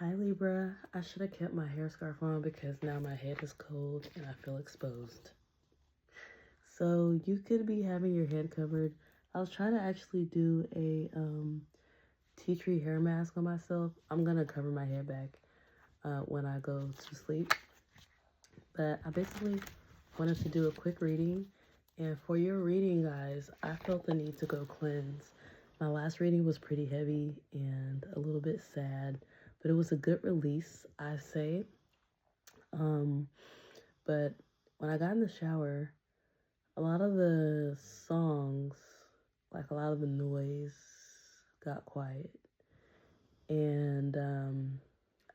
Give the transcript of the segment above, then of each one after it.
Hi Libra, I should have kept my hair scarf on because now my head is cold and I feel exposed. So you could be having your head covered. I was trying to actually do a tea tree hair mask on myself. I'm gonna cover my head back when I go to sleep. But I basically wanted to do a quick reading. And for your reading, guys, I felt the need to go cleanse. My last reading was pretty heavy and a little bit sad, but it was a good release, I say. Um, but when I got in the shower, a lot of the songs, like a lot of the noise, got quiet. And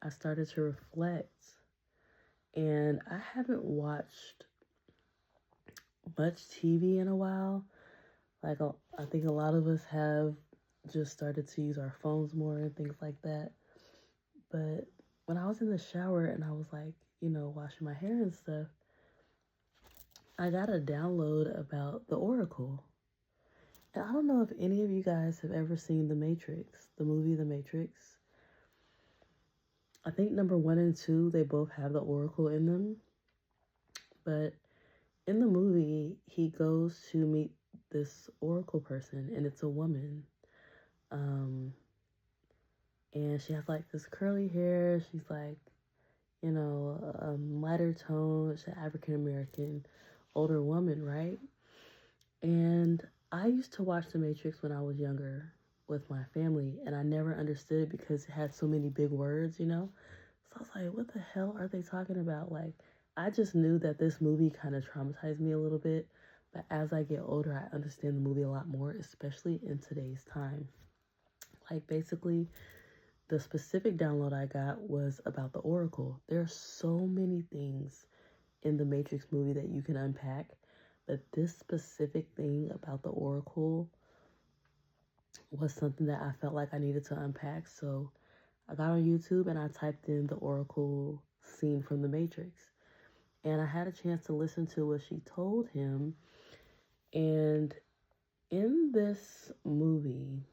I started to reflect. And I haven't watched much TV in a while. Like, I think a lot of us have just started to use our phones more and things like that. But when I was in the shower and I was like, washing my hair and stuff, I got a download about the Oracle. And I don't know if any of you guys have ever seen The Matrix, the movie The Matrix. I think number 1 and 2, they both have the Oracle in them. But in the movie, he goes to meet this Oracle person, and it's a woman. And she has like this curly hair. She's like, lighter tone. She's an African American older woman, right? And I used to watch The Matrix when I was younger with my family, and I never understood it because it had so many big words. So I was like, what the hell are they talking about? Like, I just knew that this movie kind of traumatized me a little bit, but as I get older, I understand the movie a lot more, especially in today's time. Like, basically, the specific download I got was about the Oracle. There are so many things in the Matrix movie that you can unpack, but this specific thing about the Oracle was something that I felt like I needed to unpack. So I got on YouTube and I typed in the Oracle scene from the Matrix. And I had a chance to listen to what she told him. And in this movie,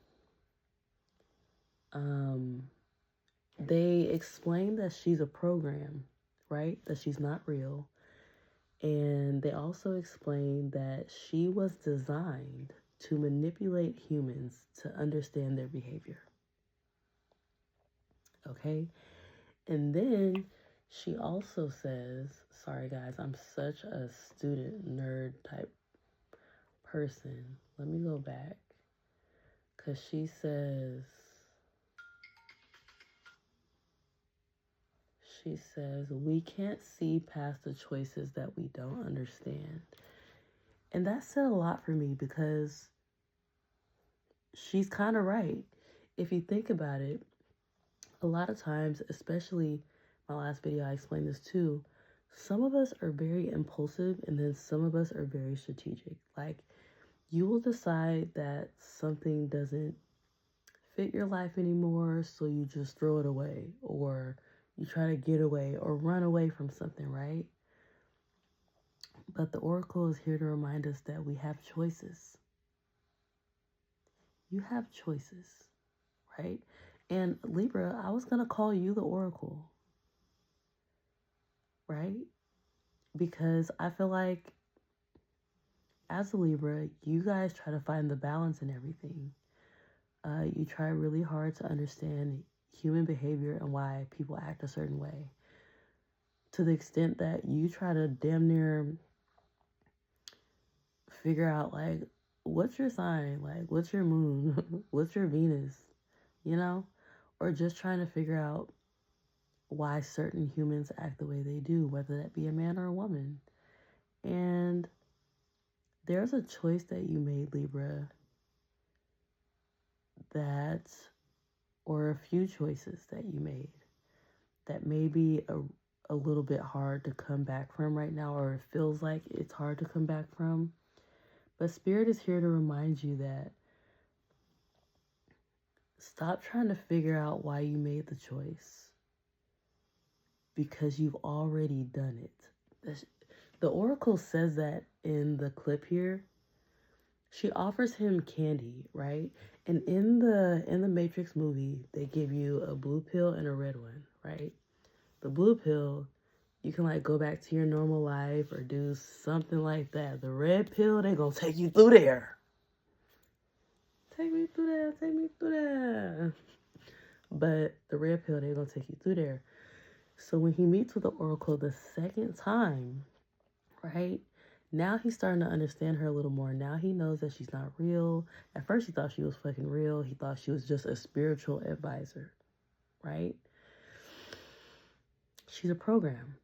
they explain that she's a program, right? That she's not real. And they also explain that she was designed to manipulate humans to understand their behavior. Okay? And then she also says, sorry guys, I'm such a student nerd type person. Let me go back. Because she says, we can't see past the choices that we don't understand. And that said a lot for me because she's kind of right. If you think about it, a lot of times, especially my last video, I explained this too. Some of us are very impulsive and then some of us are very strategic. Like, you will decide that something doesn't fit your life anymore, so you just throw it away, or you try to get away or run away from something, right? But the Oracle is here to remind us that we have choices. You have choices, right? And Libra, I was going to call you the Oracle, right? Because I feel like as a Libra, you guys try to find the balance in everything. You try really hard to understand human behavior and why people act a certain way. To the extent that you try to damn near figure out, like, what's your sign? Like, what's your moon? What's your Venus? Or just trying to figure out why certain humans act the way they do, whether that be a man or a woman. And there's a choice that you made, Libra, or a few choices that you made that may be a little bit hard to come back from right now, or it feels like it's hard to come back from. But Spirit is here to remind you that stop trying to figure out why you made the choice, because you've already done it. The Oracle says that in the clip here. She offers him candy, right? And in the Matrix movie, they give you a blue pill and a red one, right? The blue pill, you can like go back to your normal life or do something like that. The red pill, they gonna take you through there. Take me through there, take me through there. But the red pill, they gonna take you through there. So when he meets with the Oracle the second time, right? Now he's starting to understand her a little more. Now he knows that she's not real. At first he thought she was fucking real. He thought she was just a spiritual advisor, right? She's a program.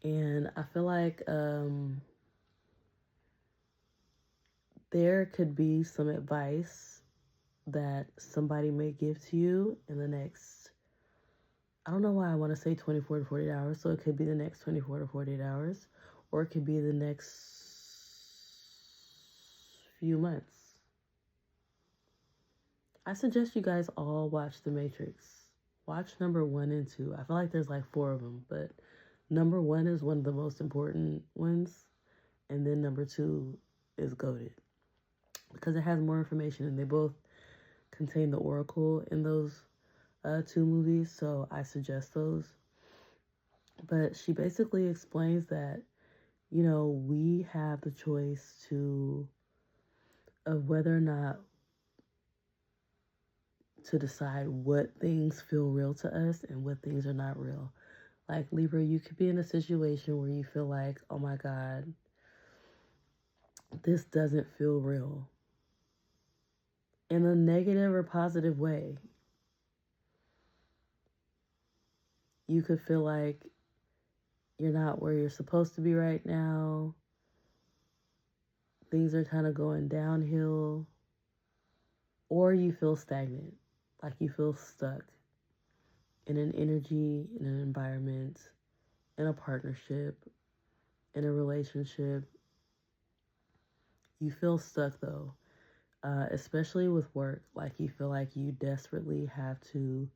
And I feel like there could be some advice that somebody may give to you in the next, I don't know why I want to say 24 to 48 hours. So it could be the next 24 to 48 hours, or it could be the next few months. I suggest you guys all watch The Matrix. Watch number 1 and 2. I feel like there's like 4 of them, but number 1 is one of the most important ones. And then number 2 is goated, because it has more information, and they both contain the Oracle in those 2 movies. So I suggest those. But she basically explains that, you know, we have the choice of whether or not to decide what things feel real to us and what things are not real. Like Libra, you could be in a situation where you feel like, oh my God, this doesn't feel real. In a negative or positive way. You could feel like you're not where you're supposed to be right now. Things are kind of going downhill. Or you feel stagnant, like you feel stuck in an energy, in an environment, in a partnership, in a relationship. You feel stuck though, especially with work. Like you feel like you desperately have to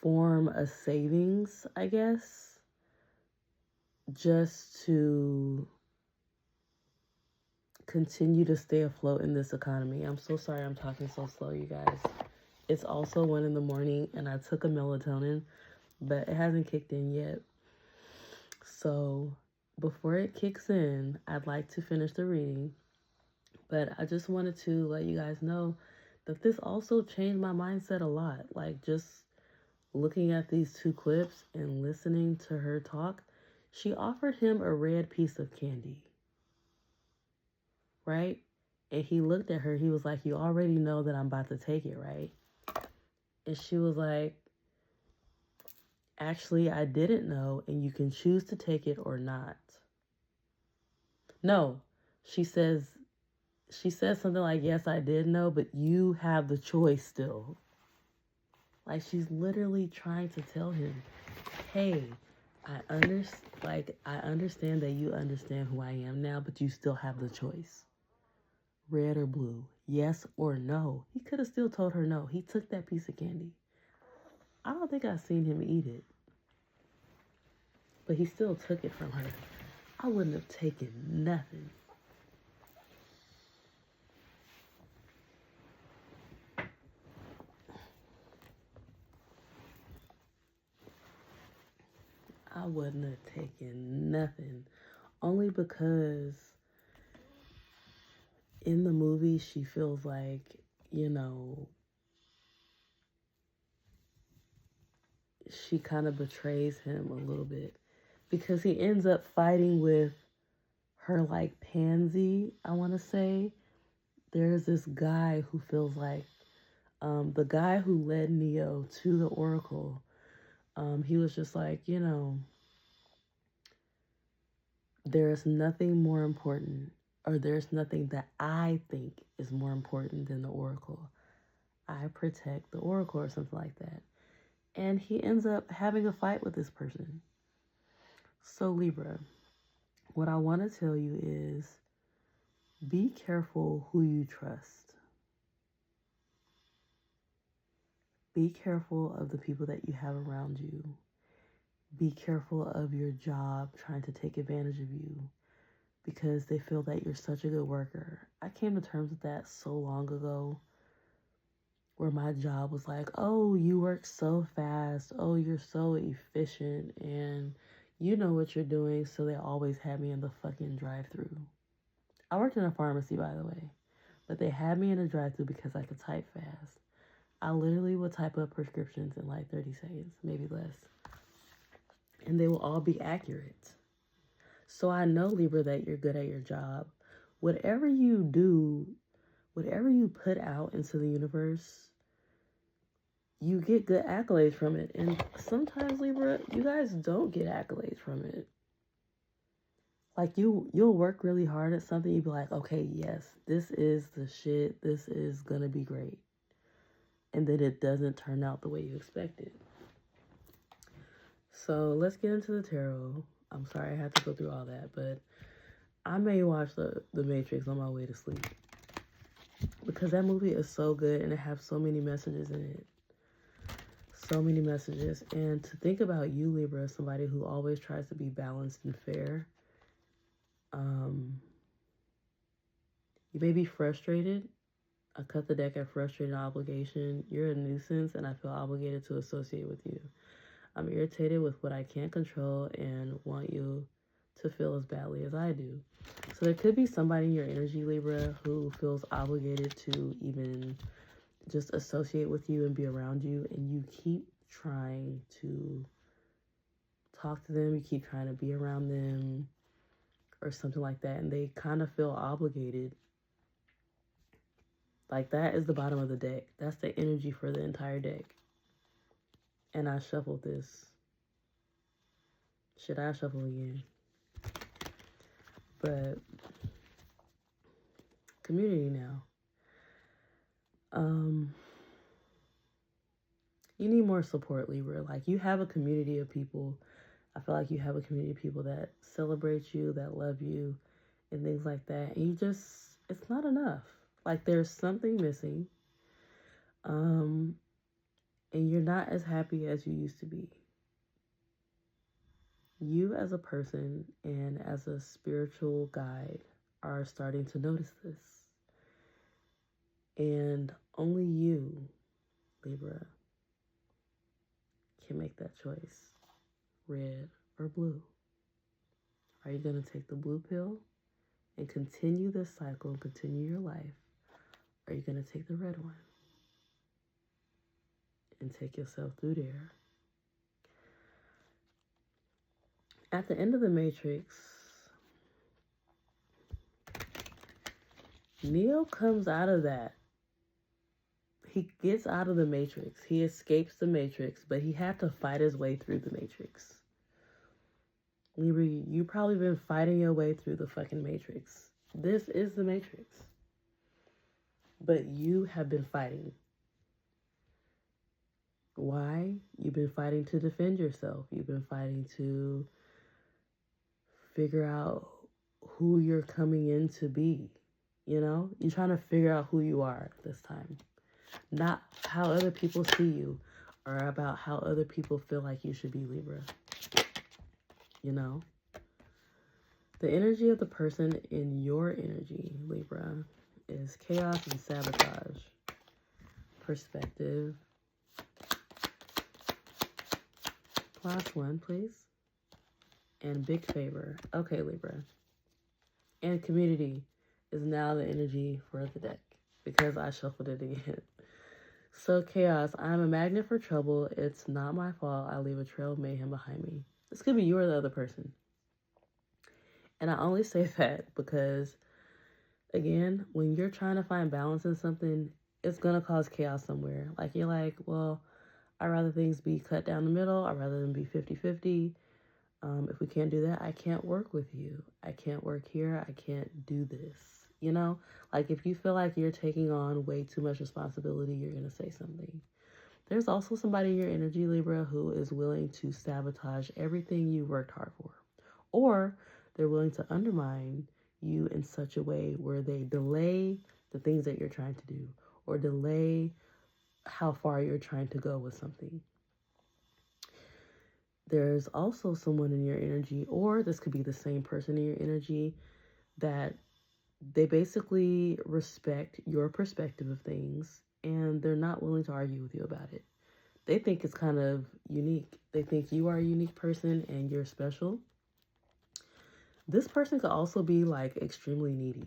form a savings, I guess, just to continue to stay afloat in this economy. I'm so sorry I'm talking so slow, you guys. It's also 1 in the morning and I took a melatonin, but it hasn't kicked in yet. So before it kicks in, I'd like to finish the reading, but I just wanted to let you guys know that this also changed my mindset a lot. Like just looking at these 2 clips and listening to her talk, she offered him a red piece of candy, right? And he looked at her, he was like, you already know that I'm about to take it, right? And she was like, actually, I didn't know, and you can choose to take it or not. No, she says something like, yes, I did know, but you have the choice still. Like she's literally trying to tell him, hey, I understand that you understand who I am now, but you still have the choice. Red or blue, yes or no. He could have still told her no. He took that piece of candy. I don't think I've seen him eat it, but he still took it from her. I wouldn't have taken nothing. I wouldn't have taken nothing. Only because in the movie she feels like, you know, she kind of betrays him a little bit, because he ends up fighting with her like pansy, I want to say. There's this guy who feels like the guy who led Neo to the Oracle. He was just like, you know, there's nothing more important, or there's nothing that I think is more important than the Oracle. I protect the Oracle, or something like that. And he ends up having a fight with this person. So Libra, what I want to tell you is, be careful who you trust. Be careful of the people that you have around you. Be careful of your job trying to take advantage of you. because they feel that you're such a good worker. I came to terms with that so long ago, where my job was like, oh, you work so fast. Oh, you're so efficient and you know what you're doing. So they always had me in the fucking drive-thru. I worked in a pharmacy, by the way, but they had me in a drive-thru because I could type fast. I literally would type up prescriptions in like 30 seconds, maybe less. And they will all be accurate. So I know, Libra, that you're good at your job. Whatever you do, whatever you put out into the universe, you get good accolades from it. And sometimes, Libra, you guys don't get accolades from it. Like you'll work really hard at something, you'll be like, okay, yes, this is the shit, this is gonna be great. And then it doesn't turn out the way you expected. So let's get into the tarot. I'm sorry I had to go through all that, but I may watch the Matrix on my way to sleep, because that movie is so good and it has so many messages in it. So many messages. And to think about you, Libra, somebody who always tries to be balanced and fair. You may be frustrated. I cut the deck at frustrated obligation. You're a nuisance and I feel obligated to associate with you. I'm irritated with what I can't control and want you to feel as badly as I do. So there could be somebody in your energy, Libra, who feels obligated to even just associate with you and be around you, and you keep trying to talk to them, you keep trying to be around them or something like that, and they kind of feel obligated. Like, that is the bottom of the deck. That's the energy for the entire deck. And I shuffled this. Should I shuffle again? But community now. You need more support, Libra. Like, you have a community of people. I feel like you have a community of people that celebrate you, that love you, and things like that. And you just, it's not enough. Like, there's something missing. And you're not as happy as you used to be. You as a person and as a spiritual guide are starting to notice this. And only you, Libra, can make that choice. Red or blue. Are you going to take the blue pill and continue this cycle and continue your life? Or are you going to take the red one and take yourself through there? At the end of the Matrix, Neo comes out of that. He gets out of the Matrix. He escapes the Matrix, but he had to fight his way through the Matrix. Libra, you've probably been fighting your way through the fucking Matrix. This is the Matrix. But you have been fighting. Why? You've been fighting to defend yourself. You've been fighting to figure out who you're coming in to be. You know? You're trying to figure out who you are this time. Not how other people see you, or about how other people feel like you should be, Libra. You know? The energy of the person in your energy, Libra, is chaos and sabotage. Perspective. Last one, please. And big favor. Okay, Libra. And community is now the energy for the deck, because I shuffled it again. So chaos, I'm a magnet for trouble. It's not my fault. I leave a trail of mayhem behind me. This could be you or the other person. And I only say that because, again, when you're trying to find balance in something, it's going to cause chaos somewhere. Like, you're like, well, I'd rather things be cut down the middle. I'd rather them be 50-50. If we can't do that, I can't work with you. I can't work here. I can't do this. You know, like, if you feel like you're taking on way too much responsibility, you're going to say something. There's also somebody in your energy, Libra, who is willing to sabotage everything you worked hard for. Or they're willing to undermine you in such a way where they delay the things that you're trying to do, or delay how far you're trying to go with something. There's also someone in your energy, or this could be the same person in your energy, that they basically respect your perspective of things and they're not willing to argue with you about it. They think it's kind of unique. They think you are a unique person and you're special. This person could also be like extremely needy.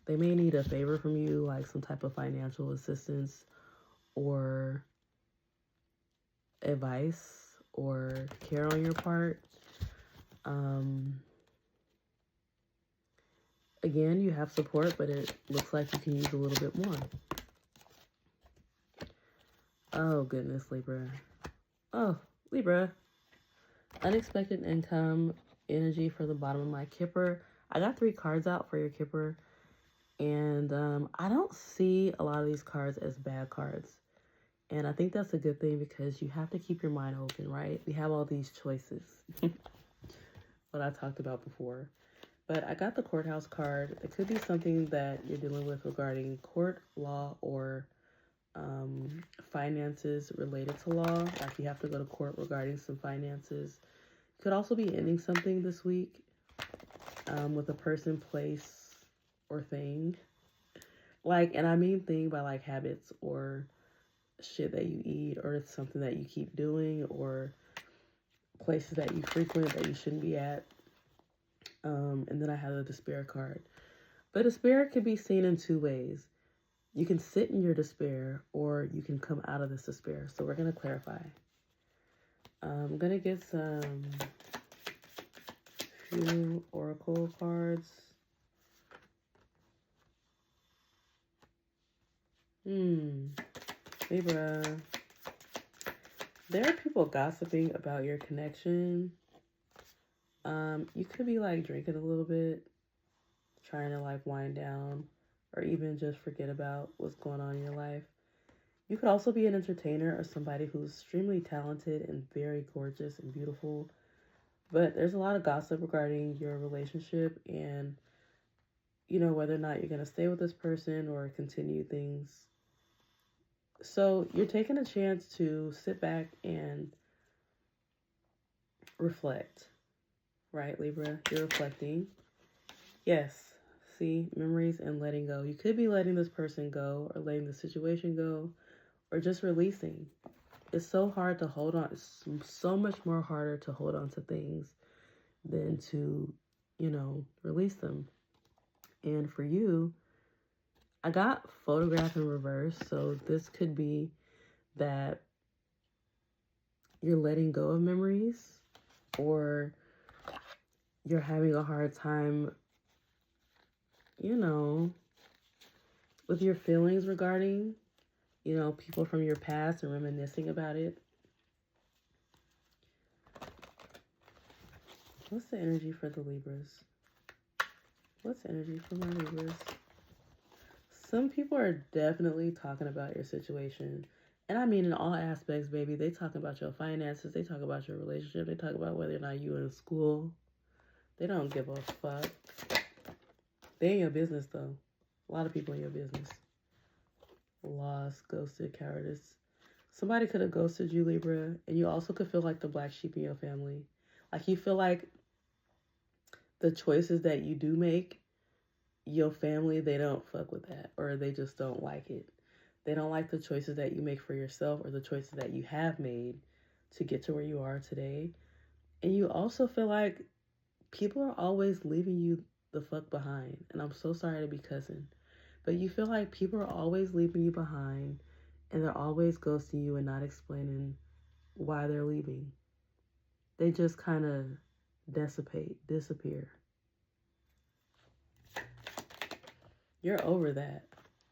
They may need a favor from you, like some type of financial assistance or advice or care on your part. Again, you have support, but it looks like you can use a little bit more. Oh, goodness, Libra. Oh, Libra. Unexpected income energy for the bottom of my Kipper. I got 3 cards out for your Kipper. And I don't see a lot of these cards as bad cards. And I think that's a good thing because you have to keep your mind open, right? We have all these choices. What I talked about before. But I got the courthouse card. It could be something that you're dealing with regarding court, law, or finances related to law. Like you have to go to court regarding some finances. Could also be ending something this week with a person, place, or thing. Like, and I mean thing by like habits or shit that you eat or it's something that you keep doing or places that you frequent that you shouldn't be at. And then I have the despair card. But despair can be seen in 2 ways. You can sit in your despair or you can come out of this despair. So we're going to clarify. I'm going to get some few oracle cards. Libra. There are people gossiping about your connection. You could be like drinking a little bit, trying to like wind down, or even just forget about what's going on in your life. You could also be an entertainer or somebody who's extremely talented and very gorgeous and beautiful. But there's a lot of gossip regarding your relationship and, you know, whether or not you're going to stay with this person or continue things. So you're taking a chance to sit back and reflect, right, Libra? You're reflecting. Yes. See, memories and letting go. You could be letting this person go or letting the situation go or just releasing. It's so hard to hold on. It's so much more harder to hold on to things than to, you know, release them. And for you, I got photograph in reverse. So this could be that you're letting go of memories or you're having a hard time, you know, with your feelings regarding, you know, people from your past and reminiscing about it. What's the energy for the Libras? What's the energy for my Libras? Some people are definitely talking about your situation. And I mean in all aspects, baby. They talk about your finances. They talk about your relationship. They talk about whether or not you're in school. They don't give a fuck. They in your business, though. A lot of people in your business. Lost, ghosted, cowardice. Somebody could have ghosted you, Libra. And you also could feel like the black sheep in your family. Like you feel like the choices that you do make, your family, they don't fuck with that. Or they just don't like it. They don't like the choices that you make for yourself or the choices that you have made to get to where you are today. And you also feel like people are always leaving you the fuck behind. And I'm so sorry to be cussing. But you feel like people are always leaving you behind and they're always ghosting you and not explaining why they're leaving. They just kind of disappear. You're over that.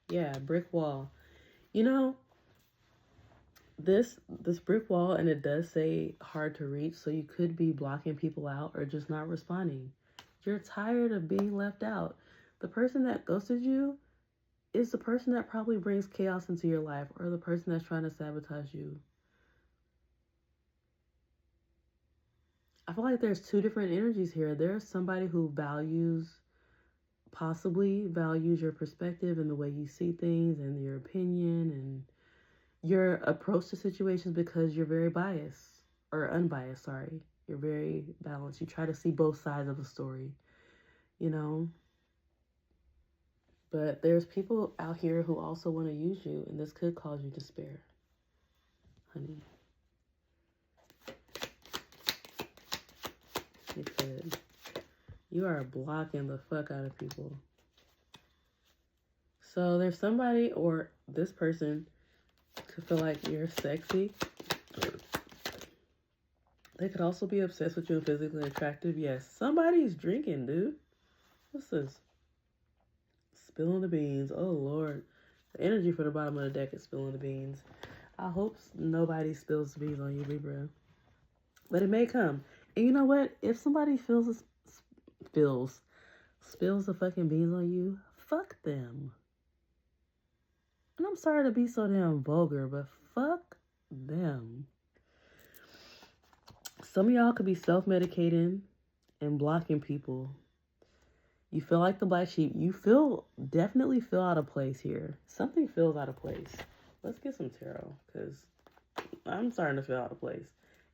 Yeah, brick wall. You know, this brick wall, and it does say hard to reach, so you could be blocking people out or just not responding. You're tired of being left out. The person that ghosted you is the person that probably brings chaos into your life or the person that's trying to sabotage you. I feel like there's 2 different energies here. There's somebody who possibly values your perspective and the way you see things and your opinion and your approach to situations because you're very biased or unbiased, sorry. You're very balanced. You try to see both sides of the story. you know. But there's people out here who also want to use you, and this could cause you despair, honey. It could. You are blocking the fuck out of people. So there's somebody, or this person could feel like you're sexy. They could also be obsessed with you and physically attractive. Yes, somebody's drinking, dude. What's this? Spilling the beans. Oh, Lord. The energy for the bottom of the deck is spilling the beans. I hope nobody spills the beans on you, Libra. But it may come. And you know what? If somebody spills the fucking beans on you, fuck them. And I'm sorry to be so damn vulgar, but fuck them. Some of y'all could be self-medicating and blocking people. You feel like the black sheep. You definitely feel out of place here. Something feels out of place. Let's get some tarot, because I'm starting to feel out of place.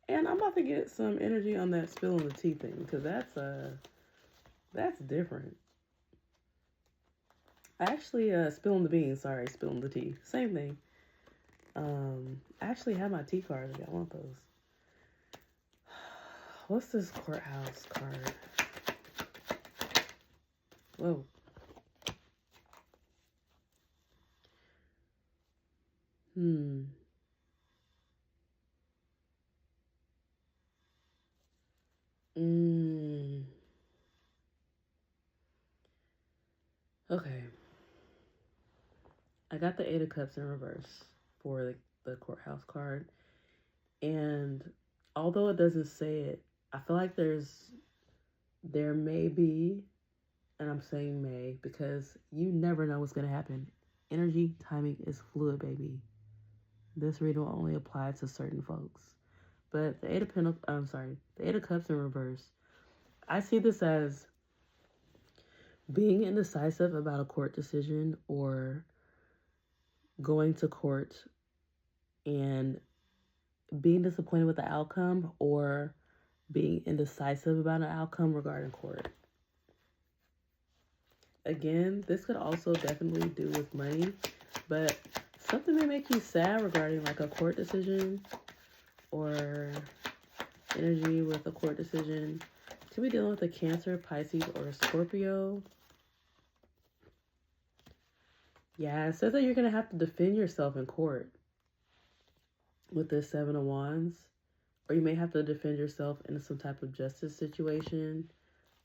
And I'm about to get some energy on that spilling the tea thing, because that's different. Actually, spilling the beans. Sorry, spilling the tea. Same thing. I actually have my tea cards. I want those. What's this courthouse card? Whoa. Okay. I got the Eight of Cups in reverse for the courthouse card. And although it doesn't say it, I feel like there may be, and I'm saying may because you never know what's going to happen. Energy, timing is fluid, baby. This reading will only apply to certain folks. But the the Eight of Cups in reverse. I see this as being indecisive about a court decision or going to court and being disappointed with the outcome or being indecisive about an outcome regarding court. Again, this could also definitely do with money, but something may make you sad regarding like a court decision or energy with a court decision. Could be dealing with a Cancer, Pisces, or a Scorpio. Yeah, it says that you're going to have to defend yourself in court with this Seven of Wands. Or you may have to defend yourself in some type of justice situation.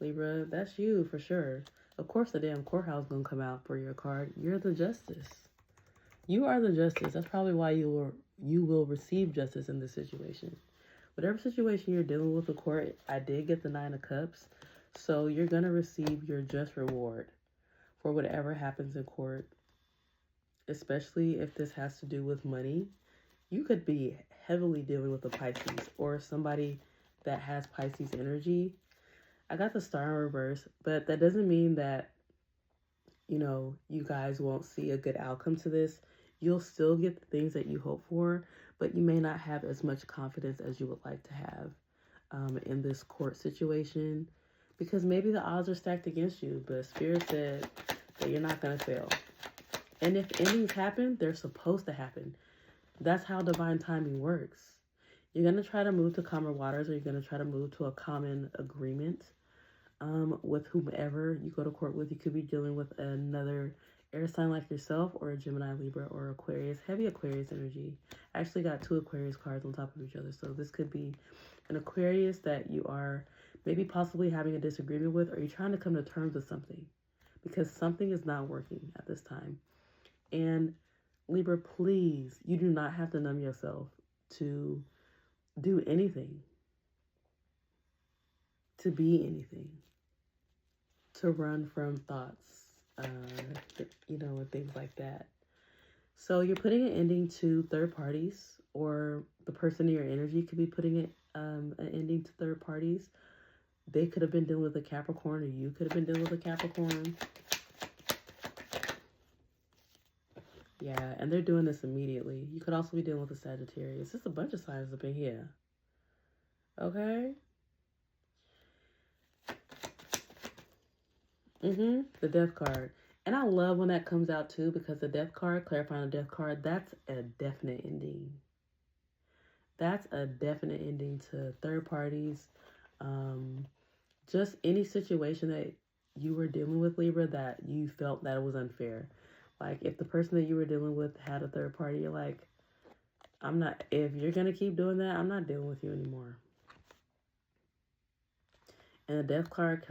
Libra, that's you for sure. Of course, the damn courthouse gonna come out for your card. You're the justice. You are the justice. That's probably why you will receive justice in this situation. Whatever situation you're dealing with the court, I did get the Nine of Cups. So you're gonna receive your just reward for whatever happens in court. Especially if this has to do with money. You could be heavily dealing with a Pisces or somebody that has Pisces energy. I got the Star in reverse, but that doesn't mean that, you guys won't see a good outcome to this. You'll still get the things that you hope for, but you may not have as much confidence as you would like to have in this court situation because maybe the odds are stacked against you, but Spirit said that you're not going to fail. And if endings happen, they're supposed to happen. That's how divine timing works. You're going to try to move to calmer waters, or you're going to try to move to a common agreement with whomever you go to court with. You could be dealing with another air sign like yourself, or a Gemini, Libra, or Aquarius. Heavy Aquarius energy. I actually got 2 Aquarius cards on top of each other. So this could be an Aquarius that you are maybe possibly having a disagreement with, or you're trying to come to terms with something because something is not working at this time. And Libra, please, you do not have to numb yourself to do anything, to be anything, to run from thoughts, and things like that. So you're putting an ending to third parties, or the person in your energy could be putting an ending to third parties. They could have been dealing with a Capricorn, or you could have been dealing with a Capricorn. Yeah, and they're doing this immediately. You could also be dealing with a Sagittarius. There's a bunch of signs up in here. Okay? The death card. And I love when that comes out too, because the death card, clarifying the death card, that's a definite ending. That's a definite ending to third parties. Um, just any situation that you were dealing with, Libra, that you felt that it was unfair. Like if the person that you were dealing with had a third party, you're like, I'm not, if you're going to keep doing that, I'm not dealing with you anymore. And the death card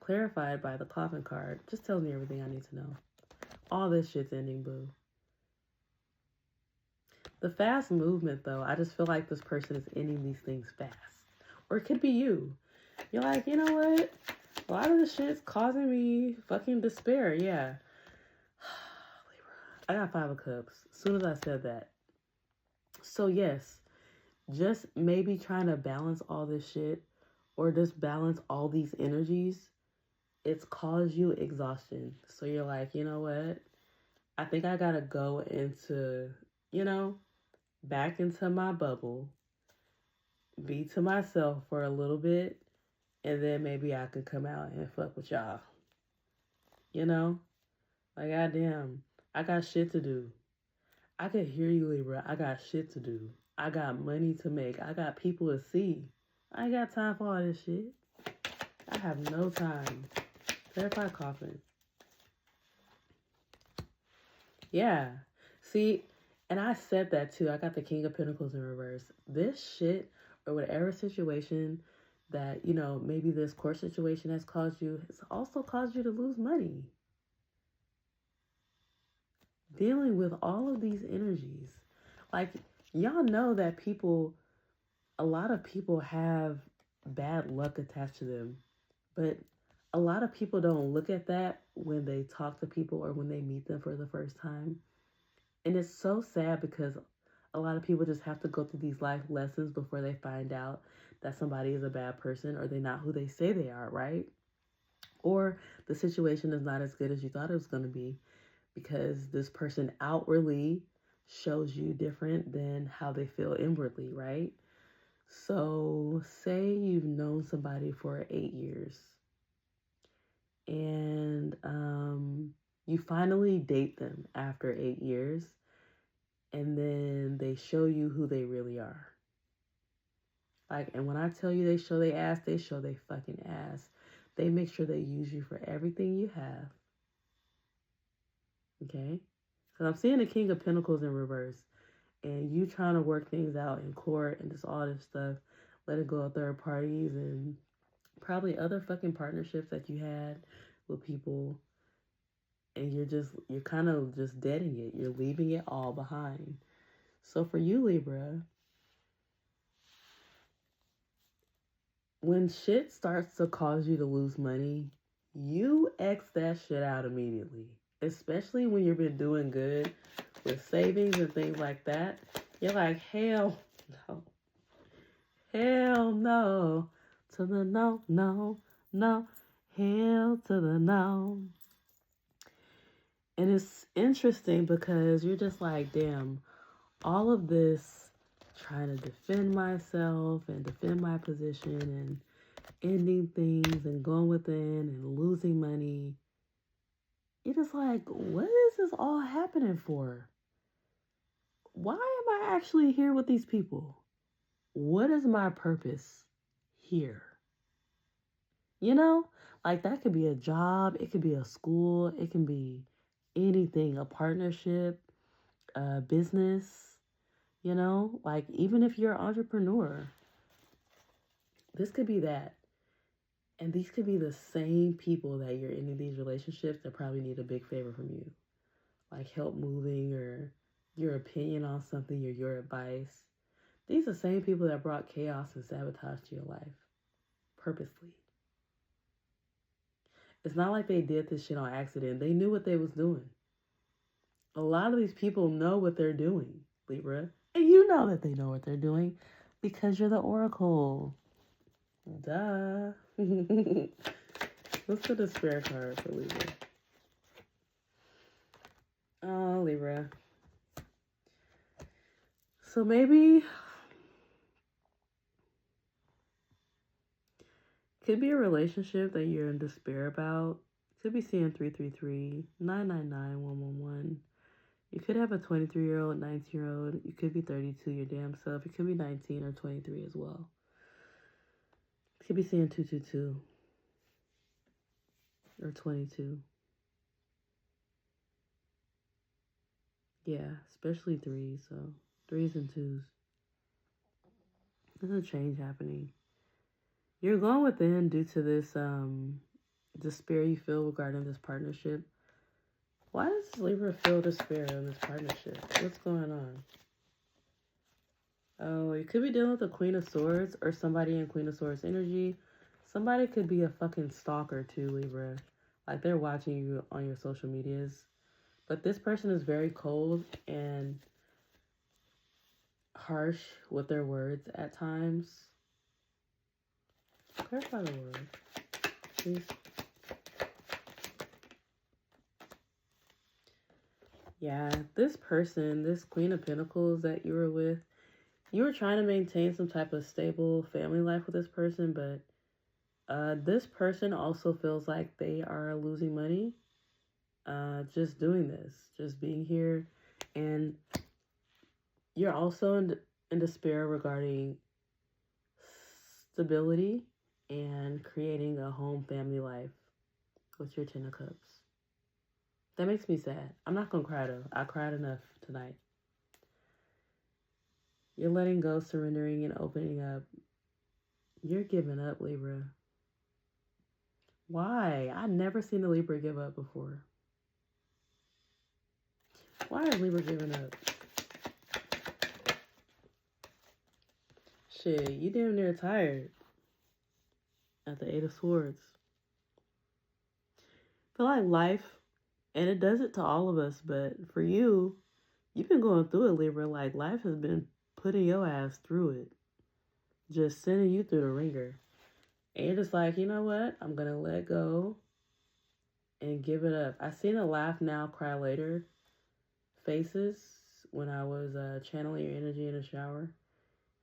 clarified by the coffin card just tells me everything I need to know. All this shit's ending, boo. The fast movement, though, I just feel like this person is ending these things fast. Or it could be you. You're like, you know what? A lot of this shit's causing me fucking despair. Yeah. I got 5 of Cups as soon as I said that. So, yes, just maybe trying to balance all this shit or just balance all these energies, it's caused you exhaustion. So you're like, you know what? I think I gotta go into, back into my bubble, be to myself for a little bit, and then maybe I could come out and fuck with y'all. You know? Like, goddamn, I got shit to do. I could hear you, Libra. I got shit to do. I got money to make. I got people to see. I ain't got time for all this shit. I have no time. Clarify coffin. Yeah. See, and I said that too. I got the King of Pentacles in reverse. This shit, or whatever situation that, maybe this court situation has caused you, it's also caused you to lose money. Dealing with all of these energies. Like, y'all know that a lot of people have bad luck attached to them, but a lot of people don't look at that when they talk to people or when they meet them for the first time. And it's so sad because a lot of people just have to go through these life lessons before they find out that somebody is a bad person or they're not who they say they are, right? Or the situation is not as good as you thought it was going to be because this person outwardly shows you different than how they feel inwardly, right? So, say you've known somebody for 8 years and you finally date them after 8 years, and then they show you who they really are. Like, and when I tell you they show they ass, they show they fucking ass. They make sure they use you for everything you have. Okay? Because I'm seeing the King of Pentacles in reverse. And you trying to work things out in court and just all this stuff. Letting go of third parties and probably other fucking partnerships that you had with people. And you're kind of just deading it. You're leaving it all behind. So for you, Libra, when shit starts to cause you to lose money, you X that shit out immediately. Especially when you've been doing good with savings and things like that. You're like, hell no. Hell no. To the no, no, no. Hell to the no. And it's interesting because you're just like, damn, all of this trying to defend myself and defend my position and ending things and going within and losing money. You're just like, what is this all happening for? Why am I actually here with these people? What is my purpose here? Like that could be a job, it could be a school, it can be anything, a partnership, a business, like even if you're an entrepreneur, this could be that. And these could be the same people that you're in these relationships that probably need a big favor from you. Like help moving or your opinion on something or your advice. These are the same people that brought chaos and sabotage to your life. Purposely. It's not like they did this shit on accident. They knew what they was doing. A lot of these people know what they're doing, Libra. And you know that they know what they're doing because you're the oracle. Duh. Let's put the spirit card for Libra. Oh, Libra. So maybe could be a relationship that you're in despair about. Could be seeing 333, 999, 111. You could have a 23-year-old, 19-year-old. You could be 32, your damn self. You could be 19 or 23 as well. You could be seeing 222 or 22. Yeah, especially threes. So threes and twos. There's a change happening. You're going within due to this despair you feel regarding this partnership. Why does Libra feel despair in this partnership? What's going on? Oh, you could be dealing with the Queen of Swords or somebody in Queen of Swords energy. Somebody could be a fucking stalker too, Libra. Like they're watching you on your social medias. But this person is very cold and harsh with their words at times. Clarify the word, please. Yeah, this person, this Queen of Pentacles that you were with, you were trying to maintain some type of stable family life with this person, but this person also feels like they are losing money just doing this, just being here. And you're also in despair regarding stability and creating a home family life with your Ten of Cups. That makes me sad. I'm not going to cry though. I cried enough tonight. You're letting go, surrendering, and opening up. You're giving up, Libra. Why? I've never seen a Libra give up before. Why is Libra giving up? Shit, you damn near tired at the Eight of Swords. I feel like life, and it does it to all of us, but for you, you've been going through it, Libra. Like life has been putting your ass through it. Just sending you through the ringer. And you're just like, you know what? I'm going to let go and give it up. I seen a laugh now, cry later faces when I was channeling your energy in the shower.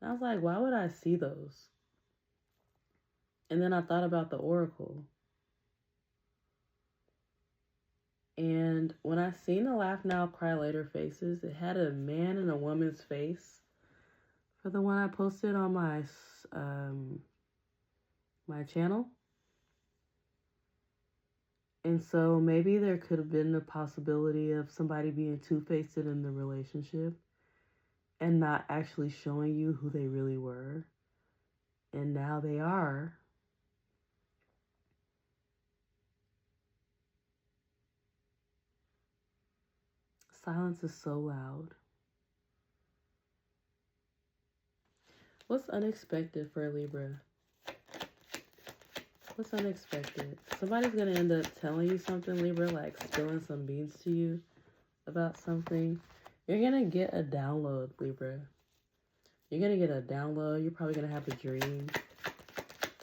And I was like, why would I see those? And then I thought about the oracle. And when I seen the laugh now, cry later faces, it had a man and a woman's face. For the one I posted on my my channel. And so maybe there could have been the possibility of somebody being two-faced in the relationship and not actually showing you who they really were. And now they are. Silence is so loud. What's unexpected for Libra? What's unexpected? Somebody's going to end up telling you something, Libra, like spilling some beans to you about something. You're going to get a download, Libra. You're going to get a download. You're probably going to have a dream.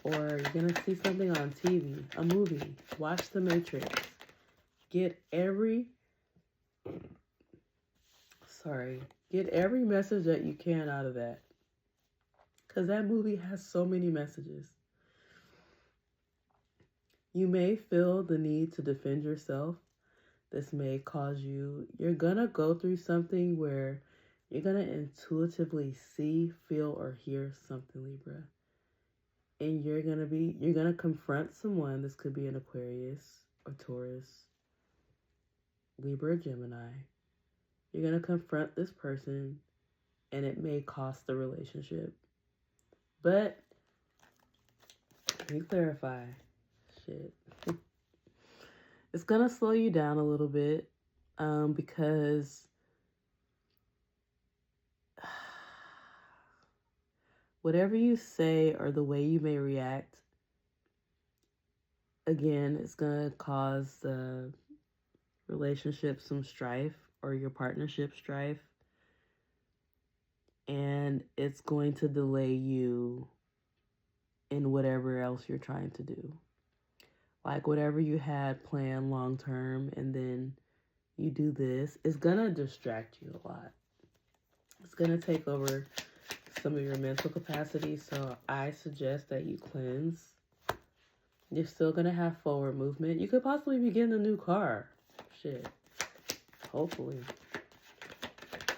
Or you're going to see something on TV, a movie. Watch The Matrix. Get every message that you can out of that. Because that movie has so many messages. You may feel the need to defend yourself. This may cause you're going to go through something where you're going to intuitively see, feel, or hear something, Libra. And you're going to confront someone. This could be an Aquarius or Taurus, Libra, Gemini. You're going to confront this person and it may cost the relationship. But, let me clarify. Shit. It's going to slow you down a little bit because whatever you say or the way you may react, again, it's going to cause the relationship some strife or your partnership strife. And it's going to delay you in whatever else you're trying to do. Like whatever you had planned long term and then you do this, it's going to distract you a lot. It's going to take over some of your mental capacity. So I suggest that you cleanse You're still going to have forward movement. You could possibly be getting a new car. Shit. Hopefully.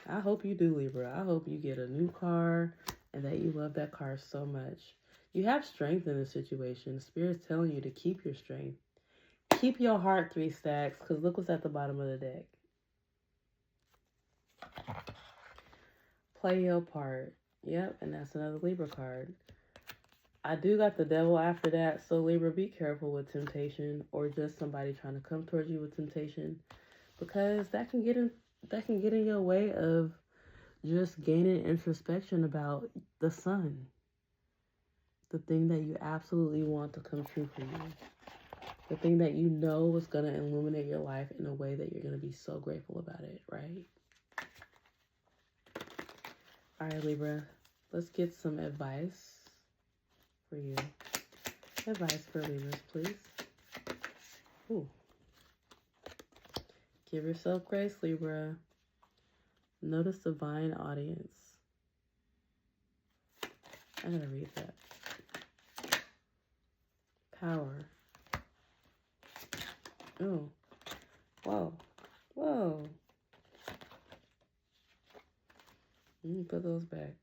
I hope you do, Libra. I hope you get a new car and that you love that car so much. You have strength in this situation. Spirit's telling you to keep your strength. Keep your heart 3 stacks, because look what's at the bottom of the deck. Play your part. Yep, and that's another Libra card. I do got the devil after that, so Libra, be careful with temptation or just somebody trying to come towards you with temptation, because that can get in your way of just gaining introspection about the sun, the thing that you absolutely want to come true for you, the thing that you know is going to illuminate your life in a way that you're going to be so grateful about it, right? All right, Libra, let's get some advice for you. Advice for Libras, please. Ooh. Give yourself grace, Libra. Notice divine audience. I gotta read that. Power. Oh. Whoa. Whoa. Let me put those back.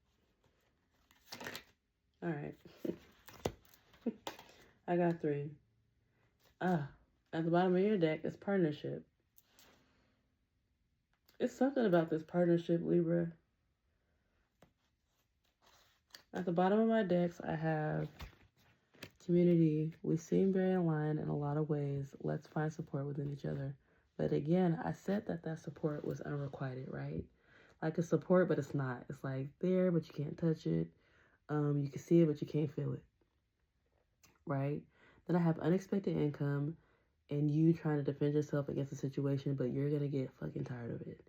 All right. I got 3. At the bottom of your deck is partnership. It's something about this partnership, Libra. At the bottom of my decks, I have community. We seem very aligned in a lot of ways. Let's find support within each other. But again, I said that support was unrequited, right? Like a support, but it's not. It's like there, but you can't touch it. You can see it, but you can't feel it, right? Then I have unexpected income and you trying to defend yourself against a situation, but you're going to get fucking tired of it.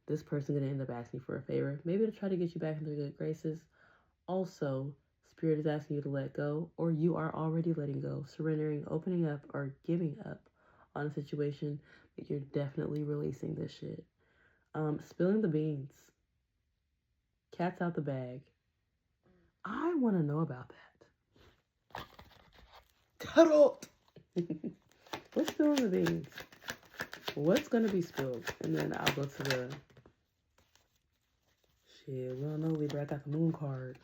This person going to end up asking for a favor, maybe to try to get you back into good graces. Also, Spirit is asking you to let go, or you are already letting go, surrendering, opening up, or giving up on a situation, but you're definitely releasing this shit. Spilling the beans. Cat's out the bag. I want to know about that. Cuddle. What's spilling the beans? What's going to be spilled? And then I'll go to the... Shit, we don't know, Libra. I got the moon card.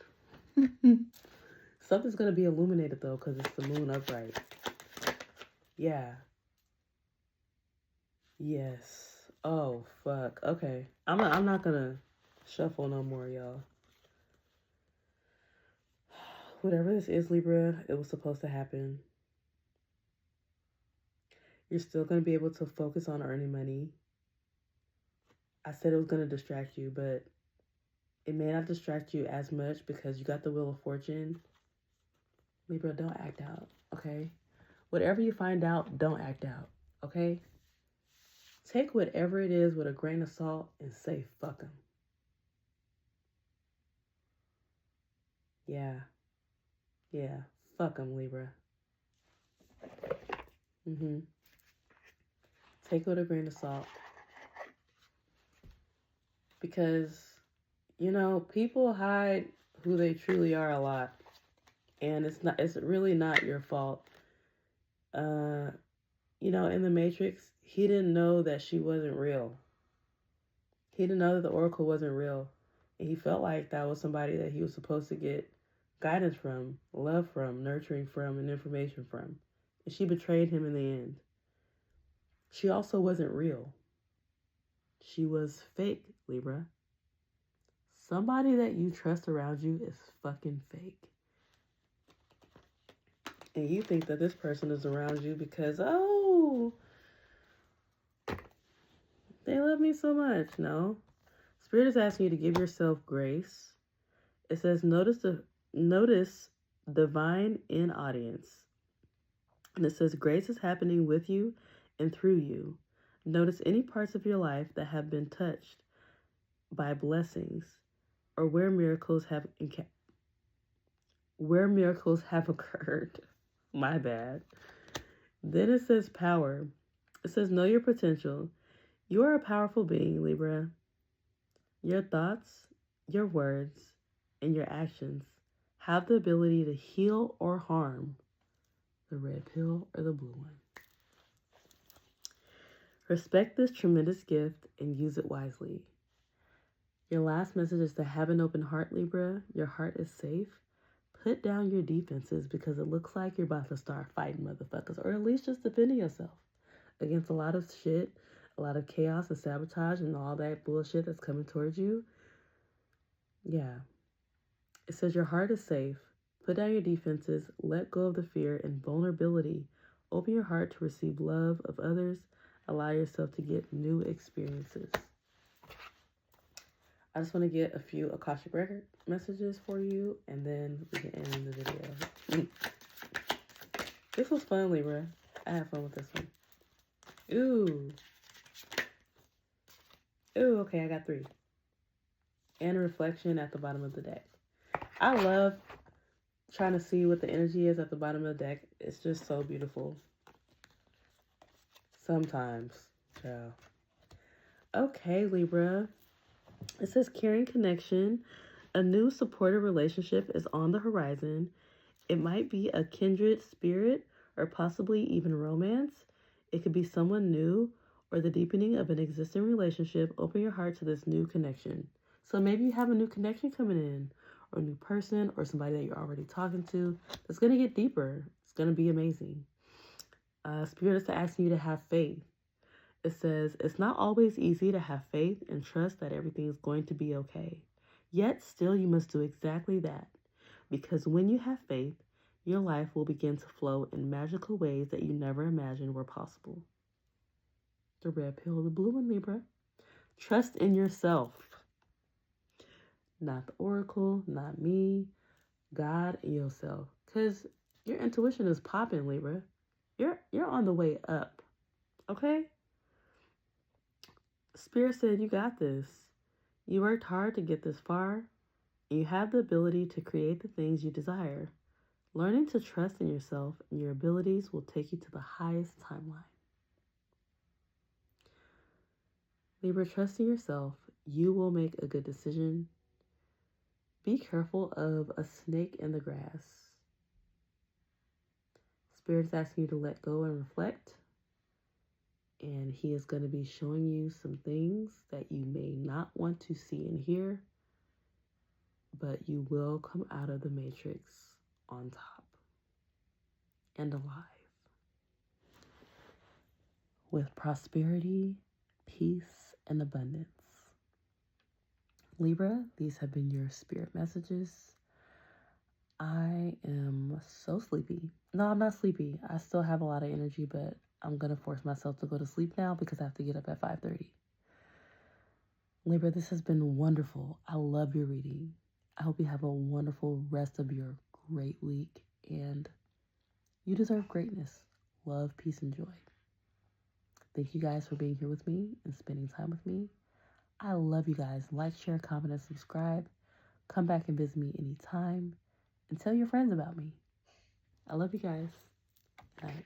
Something's going to be illuminated, though, because it's the moon upright. Yeah. Yes. Oh, fuck. Okay. I'm not going to shuffle no more, y'all. Whatever this is, Libra, it was supposed to happen. You're still going to be able to focus on earning money. I said it was going to distract you, but it may not distract you as much because you got the Wheel of Fortune. Libra, don't act out, okay? Whatever you find out, don't act out, okay? Take whatever it is with a grain of salt and say, fuck them. Yeah, fuck them, Libra. Take it with a grain of salt. Because, you know, people hide who they truly are a lot. And it's really not your fault. You know, in the Matrix, he didn't know that she wasn't real. He didn't know that the Oracle wasn't real. And he felt like that was somebody that he was supposed to get guidance from, love from, nurturing from, and information from. And she betrayed him in the end. She also wasn't real. She was fake, Libra. Somebody that you trust around you is fucking fake. And you think that this person is around you because, oh, they love me so much. No. Spirit is asking you to give yourself grace. It says, notice divine in audience. And it says, grace is happening with you and through you. Notice any parts of your life that have been touched by blessings or where miracles have occurred. My bad. Then it says power. It says, know your potential. You are a powerful being, Libra. Your thoughts, your words, and your actions have the ability to heal or harm. the red pill or the blue one. Respect this tremendous gift and use it wisely. Your last message is to have an open heart, Libra. Your heart is safe. Put down your defenses because it looks like you're about to start fighting motherfuckers, or at least just defending yourself against a lot of shit, a lot of chaos and sabotage and all that bullshit that's coming towards you. Yeah. It says your heart is safe. Put down your defenses. Let go of the fear and vulnerability. Open your heart to receive love of others. Allow yourself to get new experiences. I just want to get a few Akashic Record messages for you, and then we can end the video. This was fun, Libra. I had fun with this one. Ooh. Ooh, okay, I got 3. And a reflection at the bottom of the deck. I love trying to see what the energy is at the bottom of the deck. It's just so beautiful. Sometimes. Yeah. Okay, Libra. It says caring connection. A new supportive relationship is on the horizon. It might be a kindred spirit or possibly even romance. It could be someone new or the deepening of an existing relationship. Open your heart to this new connection. So maybe you have a new connection coming in, or a new person, or somebody that you're already talking to. It's going to get deeper. It's going to be amazing. Spirit is asking you to have faith. It says, it's not always easy to have faith and trust that everything is going to be okay. Yet still you must do exactly that. Because when you have faith, your life will begin to flow in magical ways that you never imagined were possible. The red pill, the blue one, Libra. Trust in yourself. Not the oracle, not me, God and yourself. Because your intuition is popping, Libra. You're on the way up. Okay? Spirit said you got this. You worked hard to get this far. And you have the ability to create the things you desire. Learning to trust in yourself and your abilities will take you to the highest timeline. Libra, trust in yourself. You will make a good decision. Be careful of a snake in the grass. Spirit is asking you to let go and reflect. And he is going to be showing you some things that you may not want to see and hear, but you will come out of the matrix on top and alive with prosperity, peace, and abundance. Libra, these have been your spirit messages. I am so sleepy. No, I'm not sleepy. I still have a lot of energy, but I'm going to force myself to go to sleep now because I have to get up at 5:30. Libra, this has been wonderful. I love your reading. I hope you have a wonderful rest of your great week, and you deserve greatness, love, peace, and joy. Thank you guys for being here with me and spending time with me. I love you guys. Like, share, comment, and subscribe. Come back and visit me anytime, and tell your friends about me. I love you guys. Good night.